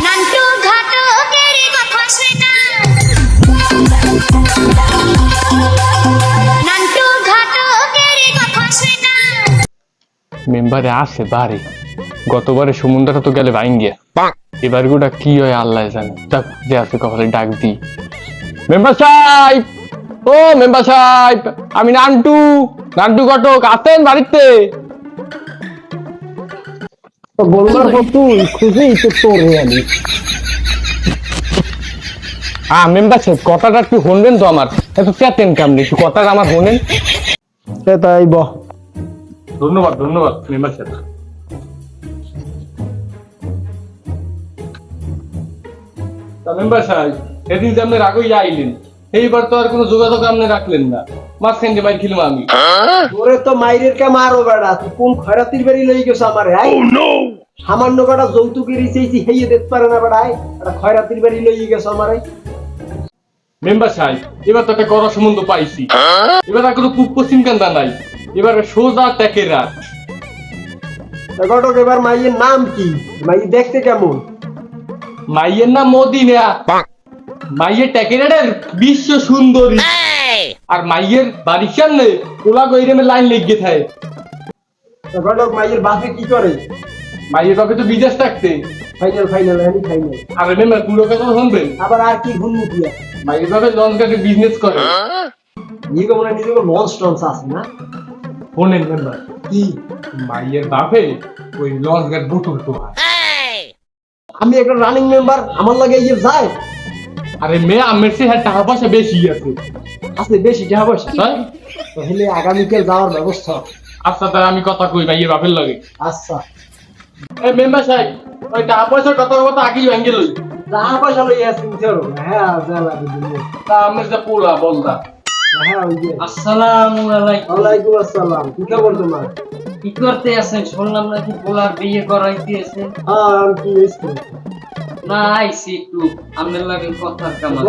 নান্টু ঘটকের কথা শুনা নান্টু ঘটকের কথা শুনা মেম্বারে আসে বারে গতবারে সমুদ্রটা তো গেলে ভাইন গিয়া এবার গোটা কি হয় আল্লাহ জানে। যাক যে আছে কপালে ডাক দি। মেম্বার সাহেব, ও মেম্বার সাহেব, আমি নান্টু নান্টু ঘটক, আছেন বাড়িতে? বলবার পর তুই খুঁজেই তো তোর আমি হ্যাঁ মেম্বার সাহেব, কথাটা একটু শুনবেন তো? আমার এত চেতেন কেমনি, একটু কথাটা আমার শোনেন। তাই বহ। ধন্যবাদ ধন্যবাদ মেম্বার সাহেব। তা মেম্বার সাহেব, সেদিন যে আপনি রাগই আইলেন, এইবার তো আর কোনো যোগাযোগ আপনি রাখলেন না। মাঝখান দিয়ে বাইর খিলাম আমি। তোরে তো মাইরের কে মারো বেড়া, তুই কোন খয়রাতির বাড়ি লই গেছ আমারে? সামান্য কটা যৌতুকের ইসেইছি হেইয়ে দেখতে পারে না বেড়াই, একটা খয়রাতির বাড়ি লই গেছ আমারে। মেম্বার সাহেব, এবার তো একটা কড়া সম্বন্ধ পাইছি। এবার আর কোনো পূব পশ্চিম কান্দা নাই, এবার সোজা ট্যাকের রাত। ঘটক এবার মাইয়ের নাম কি? মাই দেখতে কেমন? মাইয়ের নাম মদিনা। মাইয়ের ট্যাকেরাটের বিশ্ব সুন্দরী। আর মাইয়ের বাড়ির সামনে কোলা গৈরেমে লাইন লেগে থাকে। ঘটক মাইয়ের বাপে কি করে? মাইয়ের বাপে তো বিদেশ থাকতে। ফাইনাল ফাইনাল আমি ফাইনাল। আর মেম্বার পুরো কথা শুনবেন? আবার আর কি ঘুরমু দিয়া? মাইয়ের বাপে লঞ্চ ঘাটে বিজনেস করে। নিজে মনে নিজে লঞ্চ টঞ্চ আছে না? শোনেন মেম্বার, কি? মাইয়ের বাপে ওই লঞ্চ ঘাট বুটুল তো হয়। আমি একটা রানিং মেম্বার, আমার লাগে ইয়ে যায়? আরে মেয়ে আমের সে হ্যাঁ টাকা পয়সা বেশি আছে। আছে বেশি টাকা পয়সা? হ্যাঁ? তাহলে আগামীকাল যাওয়ার ব্যবস্থা। আচ্ছা তাহলে আমি কথা কই মাইয়ের বাপের লগে। আচ্ছা এই মেম্বার সাহেব, ওই টাকা পয়সার কথা আগেই ভেঙে লই। টাকা পয়সা লই আসি ধরো। হ্যাঁ যা লাগে দিলে। তা আমের যা পোলা বলদা। হ্যাঁ ওই যে। আসসালামু আলাইকুম। ওয়ালাইকুম আসসালাম। কি খবর তোমার? কি করতে আছেন? শুনলাম নাকি পোলার বিয়ে করাইতেছেন। হ্যাঁ আমি কি এসছি? না আইসি একটু আপনার লাগে কথার কামাল।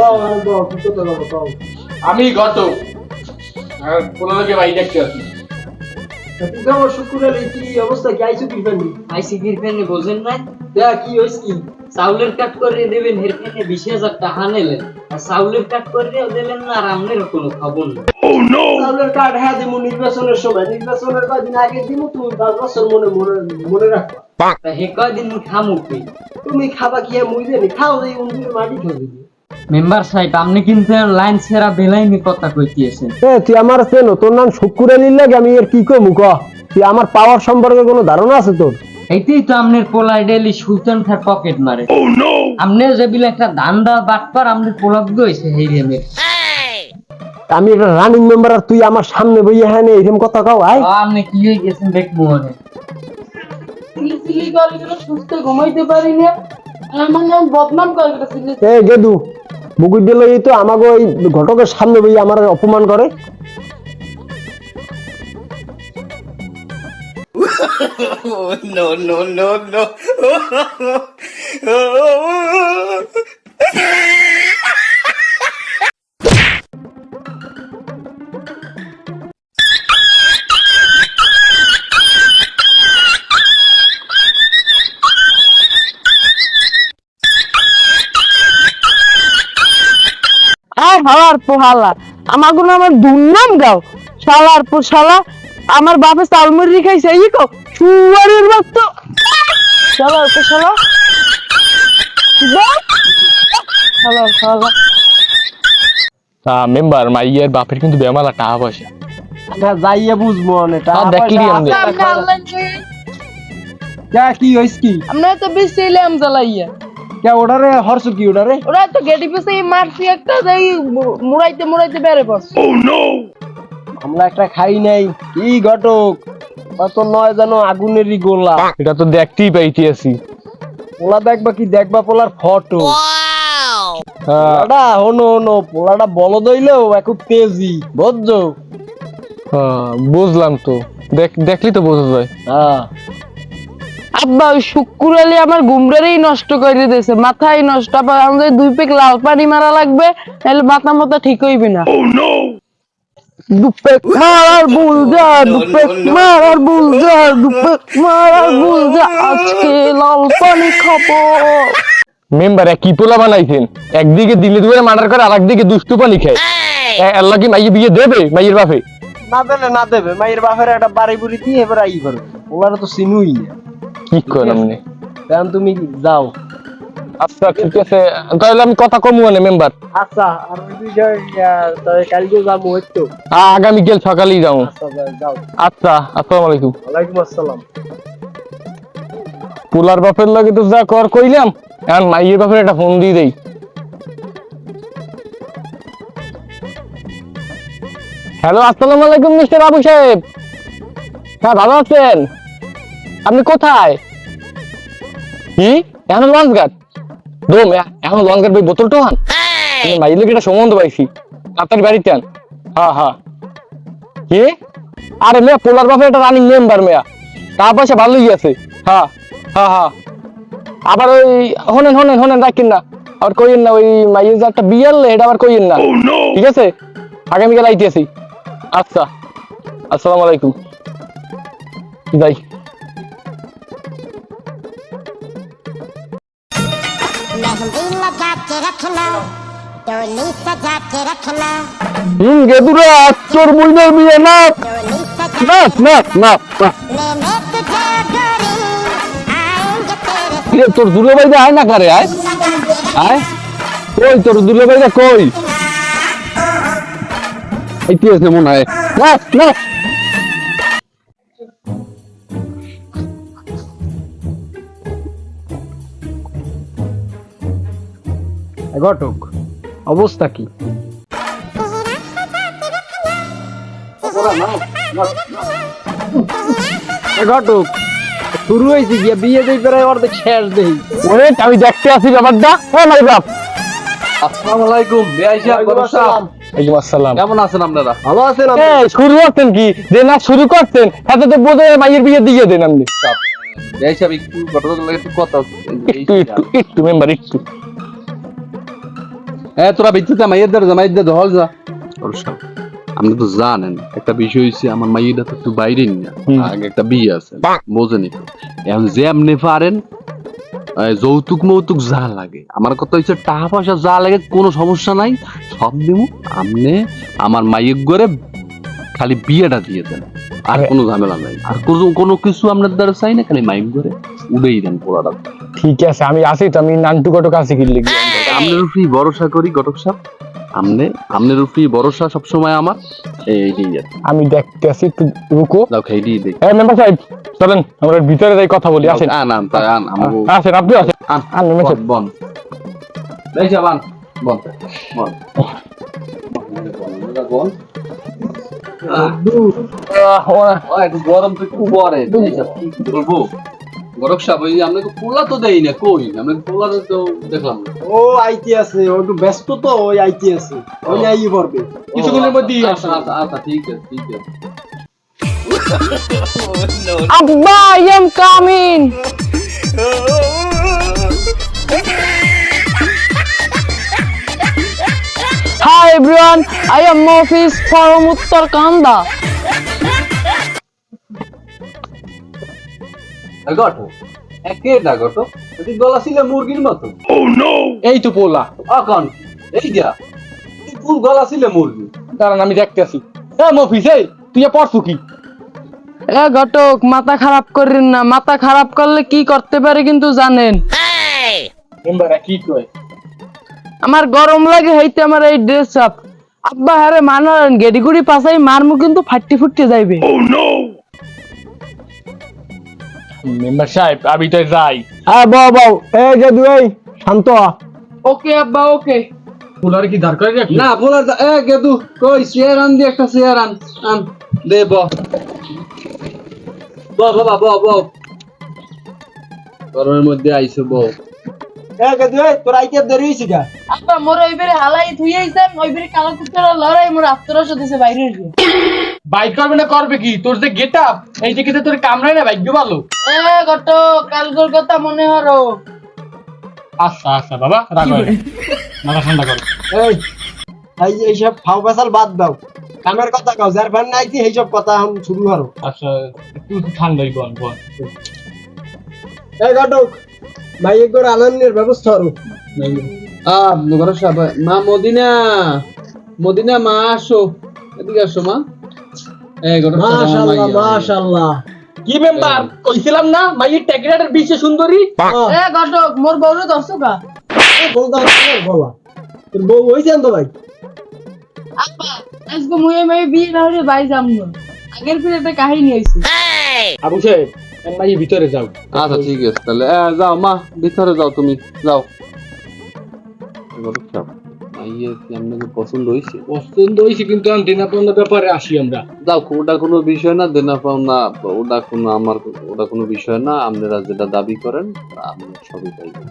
কি কথা বলো কও। আমি ঘটক, আর পোলা লগে ভাই দেখতে আছি। কি খবর শুক্রবার কি অবস্থা? কি আইছো কি ফেনি? আইসি গিরফেনে বোঝেন না? দেখ কি হইছে কি? চাউলের কাট করে দেবেন, হেরফেনে 20,000 টাকা নিলেন। আর চাউলের কাট করে দিলেন না, আর আপনারও কোনো খবর নেই। চাউলের কার্ড হ্যাঁ দিমু নির্বাচনের সময়, নির্বাচনের কয়দিন আগে দিমু, তুমি 5 বছর মনে মনে মনে রাখবা। তা হে কয়দিন মুই খামু কি? তুমি খাবা কি মুই জানি? খাও দেই উনি মাটি খাও দিবি। মেম্বার সাহেব, আপনি কিন্তু লাইন ছেড়া বেলাইনি কথা কইতেছেন। তুই আমার চেনো? তোর নাম শুক্কুর আলীর লাগে আমি এর কি কমু ক? তুই আমার পাওয়ার সম্পর্কে কোনো ধারণা আছে তোর? এইটাই তো আপনার পোলাই ডেলি সুলতান খার পকেট মারে। আপনি যে বিলে একটা দান্দা বাটপার, আপনার পোলাপ গইছে হেই রেমে। আমি একটা রানিং মেম্বার আর তুই আমার সামনে বইয়া হ্যাঁ এরকম কথা কও? আয় আপনি কি হয়ে গেছেন দেখবো মনে। সুস্থ ঘুমাইতে পারি না, আমার নাম বদনাম করে গেছে। এ গেদু মুগুর দিল এই তো আমাকে ওই ঘটকের সামনে বইয়া আমার অপমান করে। No, no, no, no. হালার পোহালা আমার গুলো আমার দুর্নাম গাও। শালার পো শালা আমার বাপে চালমুড়ি খাইছে এই কো সুয়ারের বাচ্চ। শালার পো শালা শালা শালা। তা মেম্বার, মাইয়ের বাপের কিন্তু বেমালা টাকা পয়সা। না যাইয়া বুঝবো না টাকা দেখলি পয়সা আমি। আছে। কে কি হইছে কি? আমরা তো বেশিলাম জ্বালাইয়া কে ওডারে হরছ কি ওডারে? ওরা তো গেটি পিছে মারছি একটা যাই মুড়াইতে মুড়াইতে বেড়ে পড়ছে। আমরা একটা খাই নাই কি ঘটক? কত নয় জানো আগুনেরই গোলা। এটা তো দেখতেই পাইতেছি। পোলা দেখবা কি দেখবা? পোলার ফটো। পোলাটা হনো হনো পোলাটা বলদ হইলেও খুব তেজি বুঝছো? বুঝলাম তো, দেখলি তো বোঝা যায়। হ্যাঁ আব্বা ওই শুক্কুর আলী আমার গুমরারেই নষ্ট করে দিয়েছে, মাথায় নষ্ট। আবার আমাদের 2 পেক লাল পানি মারা লাগবে, তাহলে মাথা মতো ঠিক হইবে না। দুপেক মারার বুলজা দুপেক মারার বুলজা দুপেক মারার বুলজা আজকে লাল পানি খাবো। মেম্বার কি পোলা বানাইছেন, একদিকে দিলে দুপুরে মার্ডার করে আর একদিকে দুষ্টু পানি খায়। আল্লাহ কি মাইয়ে বিয়ে দেবে মাইয়ের বাপে? না দেবে মাইয়ের বাপের একটা বাড়ি বুড়ি দিয়ে এবার আই করবে, ওরা তো চিনুই না। কি করেন আপনি? কারণ তুমি যাও। আচ্ছা ঠিক আছে, তাহলে আমি কথা কমু মানে মেম্বার। আচ্ছা আর ওই বিষয় কালকে যাবো হয়তো। আগামীকাল সকালেই যাবো। আচ্ছা যাও। আচ্ছা, আসসালামু আলাইকুম। ওয়ালাইকুম আসসালাম। পোলার বাপের লাগে তো যা কর কইলাম, এখন মাইয়ের বাপের একটা ফোন দিয়ে দেই। হ্যালো, আসসালামু আলাইকুম মিস্টার আবু সাহেব। হ্যাঁ ভালো আছেন? আপনি কোথায়? কি এখন লঞ্চ ঘাট? দোম এখন লঞ্চ ঘাট ভাই, বোতলটা আন। মাইয়ের লোক একটা সম্বন্ধ পাইছি, তাড়াতাড়ি বাড়িতে আন। হ্যাঁ হ্যাঁ। কি? আরে মেয়া পোলার বাপের একটা রানিং মেম্বার মেয়া, টাকা পয়সা ভালোই আছে। হ্যাঁ হ্যাঁ হ্যাঁ। আবার ওই হনেন রাখেন না, আর কইেন না ওই মাইয়ের যে একটা বিয়ে আনলে এটা আবার কইেন না, ঠিক আছে? আগামীকাল আইতেছি। আচ্ছা, আসসালামু আলাইকুম। যাই। मेहंदी लगा के रखना डोली सजा के रखना গেদুরা তোর মুইনের বিয়ে না डोली सजा না না না না। लेने तुझे गोरी आएंगे तेरे কিরে তোর দুলে ভাই আয় না করে আয় আয়, কই তোর দুলে ভাই কই? আইতে আছে মনে হয়। না না ঘটক অবস্থা কি? ঘটক শুরু হয়েছে গিয়া বিয়ে দেই প্রায় অর্ধেক শেষ দেই। ওরে আমি দেখতে আসি ব্যাপারটা। হ্যাঁ মাই বাপ। আসসালামু আলাইকুম বেআই সাহেব, বড় সাহেব, ওয়ালাইকুম আসসালাম। কেমন আছেন আপনারা? ভালো আছেন আপনি? এই শুরু করতেন কি যে না শুরু করতেন, সাথে তো বোধ হয় মাইয়ের বিয়ে দিয়ে দেন আপনি। বেআই সাহেব একটু ঘটনাগুলো একটু কথা একটু মেম্বার একটু। তোরা বিচ্ছিত মাইয়ের হল যা। বড় সাহেব আপনি তো জানেন একটা বিষয় হয়েছে, আমার মাইয়েরা তো একটু বাইরে না, আগে একটা বিয়ে আছে বোঝেনি তো। এখন যে আপনি পারেন যৌতুক মৌতুক যা লাগে, আমার কথা হচ্ছে টাকা পয়সা যা লাগে কোনো সমস্যা নাই, সব দিব। আপনি আমার মাইয়ের ঘরে খালি বিয়েটা দিয়ে দেন, আর কোনো ঝামেলা নাই, আর কোনো কিছু আপনার দ্বারা চাই না, খালি মাইক ঘরে উড়েই দেন পোড়াটা। ঠিক আছে আমি আসি তো, আমি নান্টু ঘটক আছি কি লিখি। আপনার উপরেই ভরসা করি ঘটক সাহেব, আপনার উপরেই ভরসা সবসময় আমার। এই আমি দেখতে আসি, একটু রুকো। দাও খাই দিয়ে দেখ। এই মেম্বার সাহেব চলেন আমরা ভিতরে যাই কথা বলি। আসেন আন তাই আন আমাকে আসেন, আপনি আসেন। আন মেম্বার সাহেব। বন বেআই সাহেব আন বন বন। একটু গরম তো একটু পরে কি বলবো গরক সাহেব, ওই আপনাকে পোলা তো দেই না, কই আপনাকে পোলা তো দেখলাম না। ও আইটি আছে, ও একটু ব্যস্ত তো, ওই আইটি আছে, ওই আইই পড়বে কিছুক্ষণের মধ্যেই আচ্ছা আচ্ছা ঠিক আছে ঠিক আছে। আব্বা I am coming. Hi everyone, I am Mofis from Uttarakhand. গটো একে না গটো তুই গলা ছিল মুরগির মতো। এই তো পোলা, এখন এই দিয়া তুই ফুল গলা ছিল মুরগি। দাঁড়ান আমি দেখতে আসি। মফিস এই তুই পড়ছু কি? এ ঘটক মাথা খারাপ করেন না, মাথা খারাপ করলে কি করতে পারে কিন্তু জানেন? মেম্বার কি কয়? আমার গরম লাগে হইতে আমার এই ড্রেস আপ। আব্বা হারে মানান গেডিগুড়ি পাছাই মারমু কিন্তু ফাটি ফুটতে যাইবে। মেম্বার সাহেব আমি তো যাই। হ্যাঁ বাউ এই যে দুই শান্ত হ। ওকে আব্বা ওকে। পোলার কি দরকার রাখি? না বলা এ গেদু কই চেয়ার আন দি, একটা চেয়ার আন আন দে ব বাবা ব গরমের মধ্যে আইছো ব। এই যে দুই তোর আইতে দেরি হইছে গা। আব্বা মোর ওইবারে হালাই থুই আইছেন, ওইবারে কালো কুত্তারা লড়াই মোর আত্মরস দিছে বাইরে হইছে। বাইক করবে না করবে কি? তোর যে গেটআপ এই যে তোর কামড়ায় না ভাগ্য ভালো। এ ঘটক কালকের কথা মনে হলো। আচ্ছা আচ্ছা বাবা রাখো, মাথা ঠান্ডা করো। এই এইসব ফাও পেছাল বাদ দাও, কামের কথা কও, যার ফান নাইছি এই সব কথা এখন শুরু করো। আচ্ছা একটু ঠান্ডাই বল বল। এই ঘটক, ভাই একবার আনন্দের ব্যবস্থা করো। ঘরের সাহেব, মা মদিনা, মদিনা মা আসো, এদিকে আসো মা। এই ঘরের সাহেব, আমার মাশাআল্লাহ মাইয়া। মাশাআল্লাহ। কি মেম্বার কইছিলাম না মাইয়ের টেকরাটের বিশ্ব সুন্দরী। এ ঘটক মোর বউরে দর্শকা বলতে হচ্ছে বলা, তোর বউ হইছেন তো ভাই? আব্বা আজকে মুই মাই বিয়ে না হলে বাই যাম না। আগের ফিরে একটা কাহিনী হইছে। আবু সাহেব মাইয়ের ভিতরে যাও। আচ্ছা ঠিক আছে তাহলে যাও মা, ভিতরে যাও, তুমি যাও। ঘরের সাহেব, মাইয়া কি আপনাকে পছন্দ হয়েছে? পছন্দ হয়েছে কিন্তু আমি দেনা পাওনার ব্যাপারে আসি আমরা। যাও, ওটা কোনো বিষয় না, দেনা পাওনা ওটা কোনো আমার, ওটা কোনো বিষয় না। আপনারা যেটা দাবি করেন আমরা সবই পাইবেন।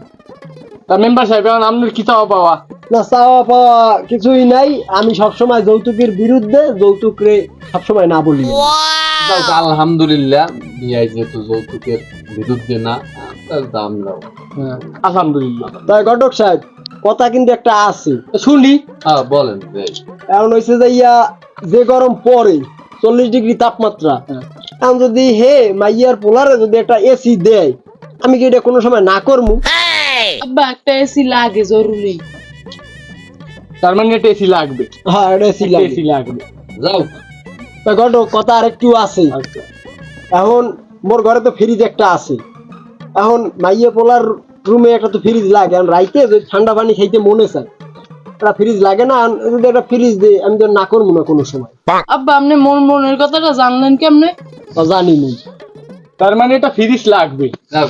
তা মেম্বার সাহেব এখন আপনার কি চাওয়া পাওয়া? না চাওয়া পাওয়া কিছুই নাই, আমি সবসময় যৌতুকের বিরুদ্ধে, যৌতুকরে সবসময় না বলি। যাও, আলহামদুলিল্লাহ বিয়াই যেহেতু যৌতুকের বিরুদ্ধে না, তাহলে আমরাও আলহামদুলিল্লাহ। তাই ঘটক সাহেব, কথা কিন্তু একটা আছে। শুনি। বলেন যে, এখন হয়েছে যে যে গরম পড়ে 40 ডিগ্রি তাপমাত্রা, এখন যদি হে মাইয়ার পোলারে যদি একটা এসি দেয়, আমি কি এটা কোনো সময় না করবো? আব্বা একটা এসি লাগে জরুরি। তার মানে একটা এসি লাগবে। হ্যাঁ এটা এসি লাগে। এসি লাগবে। যাও। তা ঘটক কথা আর একটু আছে। এখন মোর ঘরে তো ফ্রিজ একটা আছে, এখন মাইয়া পোলার রুমে একটা তো ফ্রিজ লাগে। এখন রাইতে যদি ঠান্ডা পানি খাইতে মনে চায়, একটা ফ্রিজ লাগে না? যদি একটা ফ্রিজ দে, আমি তো না করবো না কোনো সময়। আব্বা আপনি মোর মনের কথাটা জানলেন কেমনে? তা জানি নি। তার মানে এটা ফ্রিজ লাগবে।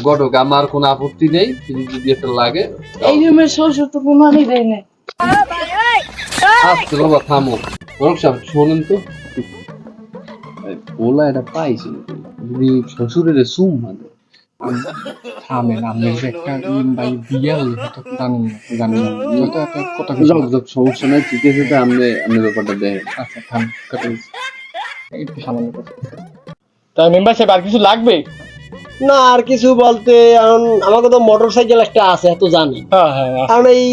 ঘটক আমার কোনো আপত্তি নেই, ফ্রিজ যদি একটা লাগে। এই রুমের শ্বশুর তো প্রমাণই দেয় না। আচ্ছা বাবা থামো। ঘটক সাহেব শোনেন তো, পোলা এটা পাইছি যদি শ্বশুরের সুম মানে থামেন, আপনি যে একটা ভাই বিয়া হইলো তো জানেন না, জানি না তো একটা কথা যাক যাক, সমস্যা নাই, ঠিক আছে। তো আপনি ব্যাপারটা দেখেন। আচ্ছা থাম কাটে একটু সামান্য কথা। তাই মেম্বার সাহেব আর কিছু লাগবে? না আর কিছু বলতে, এখন আমাকে তো মোটর সাইকেল একটা আছে, এত জানি। হ্যাঁ হ্যাঁ কারণ এই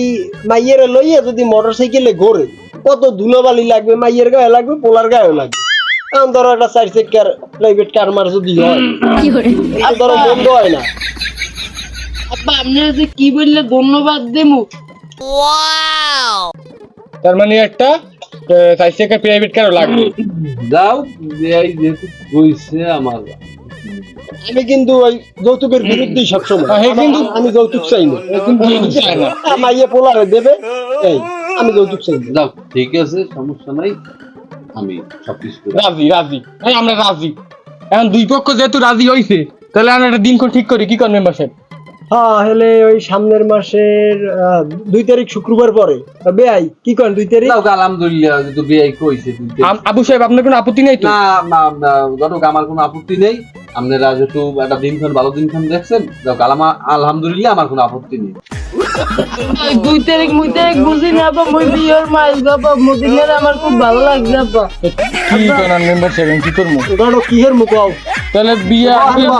মাইয়ের লইয়া যদি মোটর সাইকেলে ঘোরে, কত ধুলোবালি লাগবে, মাইয়ের গায়ে লাগবে, পোলার গায়েও লাগবে। এখন ধরো একটা 4 চাকার প্রাইভেট কার মার যদি হয়, এটা ধরো বন্ধ হয় না। আব্বা আপনি যে কি বললে ধন্যবাদ দেমু। তার মানে একটা 4 চাকার প্রাইভেট কারও লাগবে। যাও, এই যেহেতু কইছে আমার, আমি কিন্তু ওই যৌতুকের বিরুদ্ধেই সবসময়। হ্যাঁ, কিন্তু আমি যৌতুক চাই না, কিন্তু চায় না। মাইয়ে পোলারে দেবে, এই আমি যৌতুক চাই না। যাও ঠিক আছে, সমস্যা নাই, আমি সবকিছু করে রাজি রাজি, হ্যাঁ আমরা রাজি। এখন দুই পক্ষ যেহেতু রাজি হইছে, তাহলে আমরা একটা দিনক্ষণ ঠিক করি। কি করেন মেম্বার সাহেব? হ্যাঁ হলে ওই সামনের মাসের 2 তারিখ শুক্রবার পরে। বেআই কি করেন 2 তারিখ? যাও, আলহামদুলিল্লাহ যেহেতু বিয়াই কইছে আবু সাহেব আপনার কোনো আপত্তি নেই তো? না, ঘটক আমার কোনো আপত্তি নেই। আপনারা যেহেতু একটা দিনক্ষণ ভালো দিনক্ষণ দেখছেন, যাও আলহামদুলিল্লাহ আমার কোনো আপত্তি নেই। 2 তারিখ মুই বুঝি না আব্বা, মুই বিয়ের মাইল বাবা মদিনার আমার খুব ভালো লাগছে আব্বা। কি করেন মেম্বার সাহেব, আমি কি করবো? ধরো কিহের মুখ তাহলে বিয়ে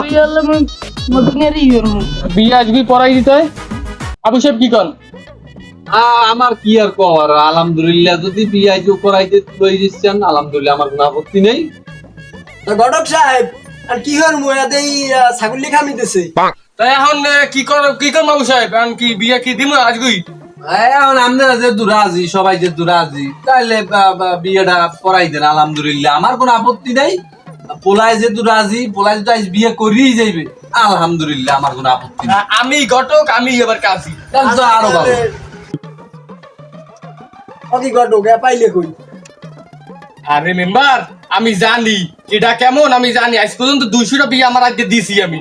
বিয়ে হলে মুই মদিনারই হইরমু। বিয়ে আজকে পড়াই দিতে হয়। আবু সাহেব কি করেন? আমার কি আর কর, আলহামদুলিল্লাহ যদি বিয়াই যে করাইতে লই দিচ্ছেন, আলহামদুলিল্লাহ আমার কোনো আপত্তি নেই। ঘটক সাহেব আর কি হর মুয়াদেই ছাগলি খামিতেছে। তাই এখন কি করবো আবু সাহেব? এখন কি বিয়ে কি দিব আজকেই? এখন আপনারা যেহেতু রাজি, সবাই যেহেতু রাজি, তাহলে বিয়েটা করাই দেন, আলহামদুলিল্লাহ আমার কোনো আপত্তি নেই। পোলায় যেহেতু রাজি, পোলায় যেহেতু আজ বিয়ে করিয়ে যাইবে, আলহামদুলিল্লাহ আমার কোনো আপত্তি নেই। আমি ঘটক, আমি এবার কাজী। তাহলে তো আরো ভালো। কি ঘটক পাইলে কই? আরে মেম্বার আমি জানি এটা কেমন, আমি জানি আজ পর্যন্ত 200টা বিয়ে আমার আজকে দিছি আমি।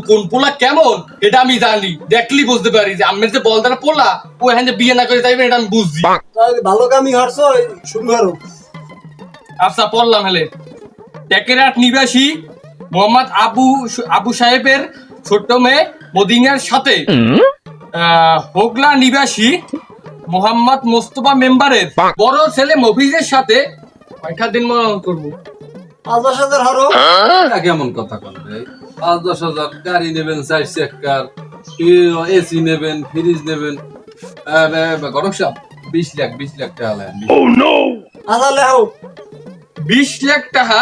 কোন পোলা কেমন এটা আমি জানি, দেখলি বুঝতে পারি যে আমার যে বলদার পোলা ও এখানে যে বিয়ে না করে যাইবে এটা আমি বুঝছি। ভালো কামই হরছ, শুরু করো। আচ্ছা পড়লাম হেলে। টেকেরাট নিবাসী মোহাম্মদ আবু সাহেবের ছোট্ট মেয়ে মদিনার সাথে হোগলা নিবাসী মোহাম্মদ মোস্তফা মেম্বারের বড় ছেলে মফিজের সাথে কয়টা দিন মনোনয়ন করবো? 50,000 হরো। এটা কেমন কথা কন ভাই? 5-10,000 গাড়ি নেবেন, 4 চাকার এসি নেবেন, ফ্রিজ নেবেন, ঘটক সাহেব 20 লাখ টাকা লাগবে। আচ্ছা লেও 20 লাখ টাকা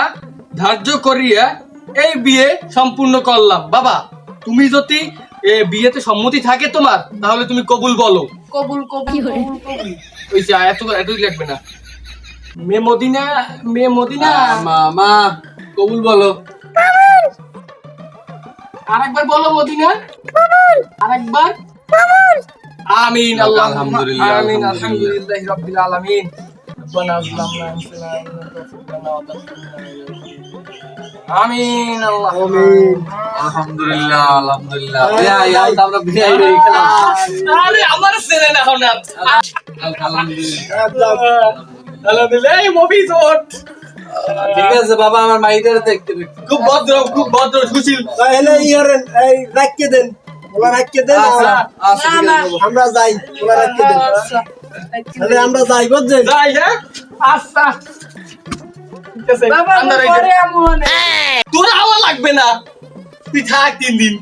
ধার্য করিয়া এই বিয়ে সম্পূর্ণ করলাম। বাবা, তুমি যদি বিয়েতে সম্মতি থাকে তোমার, তাহলে তুমি কবুল বলো। কবুল কবুল ওই যে এতই লাগবে না। মেয়ে মদিনা মামা কবুল বলো। আরেকবার বলো মদিনা, আরেকবার। আমিন। আল্লাহ আলহামদুলিল্লাহ, আমিন। আলহামদুলিল্লাহ। আলহামদুলিল্লাহি রাব্বিল আলামিন। রব্বানা যালামনা আনফুসানা ওয়া লা তাগফির লানা ওয়া তারহামনা। আমিন। আল্লাহ আমিন। আলহামদুলিল্লাহ, আলহামদুলিল্লাহ। ইয়া আমরা বিয়ে হয়ে গেলাম। আরে আমার ছেলে না এখন আর। আলহামদুলিল্লাহ। আলহামদুলিল্লাহ। এই মফিজত ঠিক আছে বাবা, আমার মাইদের দেখতে খুব ভদ্র সুশীল। তাহলে ইয়ারেন এই রাখকে দেন, ওলা রাখকে দেন। আচ্ছা, আচ্ছা, ঠিক আছে বাবা। আমরা যাই, ওলা রাখকে দেন। তাহলে আমরা যাই, বুঝছেন? যাই, হ্যাঁ? আচ্ছা। ঠিক আছে, বাবা আমরা পরে আমু তোর আওয়া লাগবে না, তুই থাক 3 দিন।